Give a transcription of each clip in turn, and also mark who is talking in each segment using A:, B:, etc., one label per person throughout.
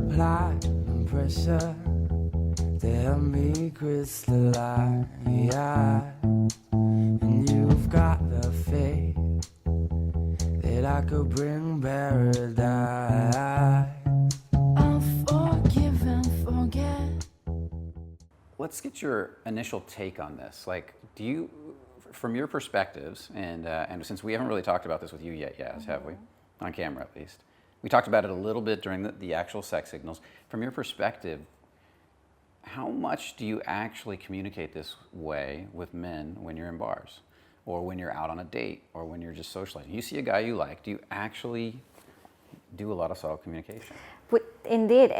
A: apply pressure to help me crystallize, and you've got the faith that I could bring paradise. I'll forgive and forget.
B: Let's get your initial take on this. Like, do you, from your perspectives, and since we haven't really talked about this with you yet, have we? On camera, at least. We talked about it a little bit during the actual sex signals. From your perspective, how much do you actually communicate this way with men when you're in bars, or when you're out on a date, or when you're just socializing? You see a guy you like, do you actually do a lot of subtle communication?
C: Indeed,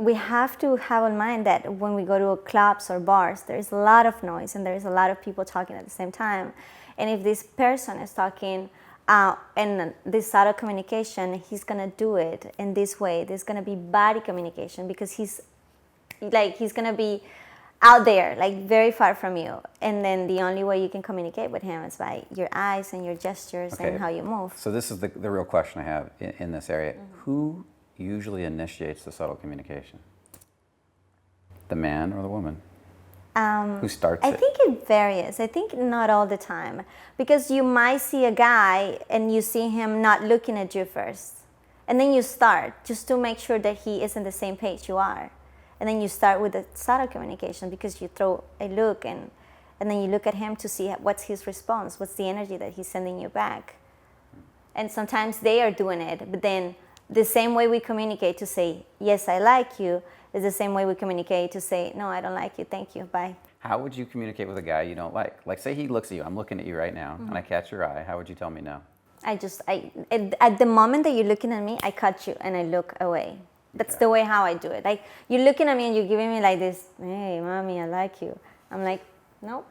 C: we have to have in mind that when we go to clubs or bars, there's a lot of noise and there's a lot of people talking at the same time. And if this person is talking and this subtle communication, he's gonna do it in this way. There's gonna be body communication because he's gonna be out there, like very far from you. And then the only way you can communicate with him is by your eyes and your gestures and how you move.
B: So this is the real question I have in this area. Who usually initiates the subtle communication? The man or the woman? Who starts it?
C: I think it varies. I think not all the time. Because you might see a guy and you see him not looking at you first. And then you start just to make sure that he is on the same page you are. And then you start with the subtle communication because you throw a look and then you look at him to see what's his response, what's the energy that he's sending you back. And sometimes they are doing it, but then the same way we communicate to say, yes, I like you, is the same way we communicate to say, no, I don't like you, thank you, bye.
B: How would you communicate with a guy you don't like? Like, say he looks at you, I'm looking at you right now, and I catch your eye. How would you tell me no?
C: At the moment that you're looking at me, I cut you and I look away. That's the way how I do it. Like, you're looking at me and you're giving me like this, hey, mommy, I like you. I'm like, nope,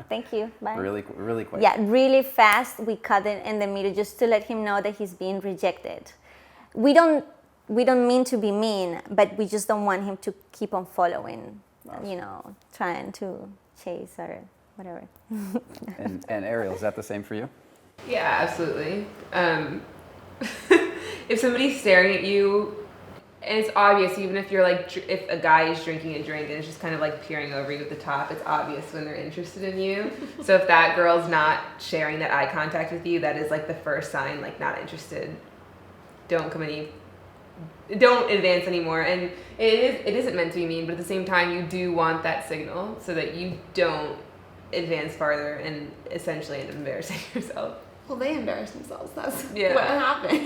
C: thank you, bye.
B: Really quick.
C: Yeah, really fast, we cut it in the middle just to let him know that he's being rejected. We don't mean to be mean, but we just don't want him to keep on following, trying to chase or whatever.
B: And Ariel, is that the same for you?
D: Yeah, absolutely. If somebody's staring at you, and it's obvious, even if you're like, if a guy is drinking a drink and is just kind of like peering over you at the top, it's obvious when they're interested in you. So if that girl's not sharing that eye contact with you, that is like the first sign, like not interested. Don't advance anymore. And it isn't meant to be mean, but at the same time, you do want that signal so that you don't advance farther and essentially end up embarrassing yourself.
E: Well, they embarrass themselves. That's
D: Yeah.
E: what happens.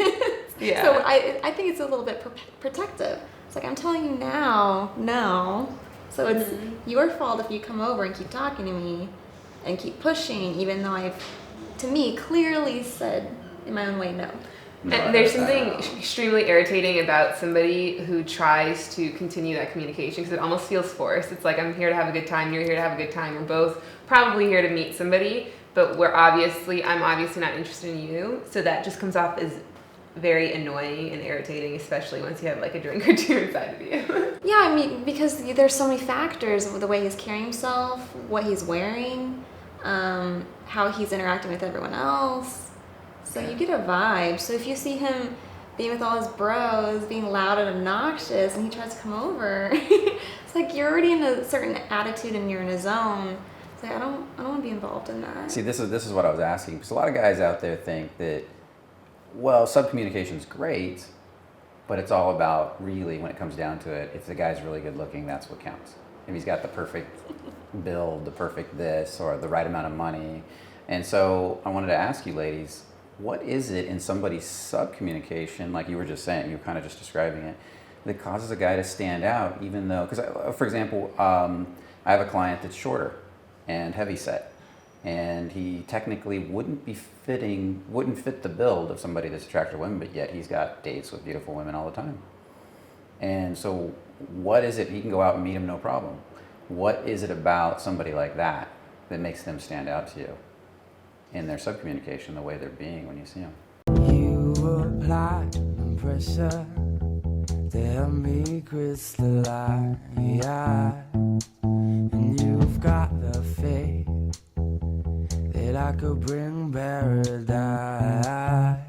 D: Yeah.
E: So I think it's a little bit protective. It's like, I'm telling you now, no. So it's your fault if you come over and keep talking to me and keep pushing, even though I've, to me, clearly said in my own way, no.
D: And there's something extremely irritating about somebody who tries to continue that communication because it almost feels forced. It's like, I'm here to have a good time, you're here to have a good time. We're both probably here to meet somebody, but I'm obviously not interested in you. So that just comes off as very annoying and irritating, especially once you have like a drink or two inside of you.
E: Yeah, I mean, because there's so many factors of the way he's carrying himself, what he's wearing, how he's interacting with everyone else. So you get a vibe. So if you see him being with all his bros, being loud and obnoxious, and he tries to come over, it's like you're already in a certain attitude and you're in a zone. It's like, I don't want to be involved in that.
B: See, this is what I was asking, because a lot of guys out there think that, well, subcommunication is great, but it's all about, really, when it comes down to it, if the guy's really good looking, that's what counts. If he's got the perfect build, the perfect this, or the right amount of money. And so I wanted to ask you, ladies, what is it in somebody's subcommunication, like you were just saying, you were kind of just describing it, that causes a guy to stand out, even though, because for example, I have a client that's shorter and heavy set, and he technically wouldn't fit the build of somebody that's attracted to women, but yet he's got dates with beautiful women all the time. And so what is it, he can go out and meet them no problem. What is it about somebody like that makes them stand out to you in their subcommunication, the way they're being when you see them?
A: You apply pressure to help me crystallize, and you've got the faith that I could bring paradise.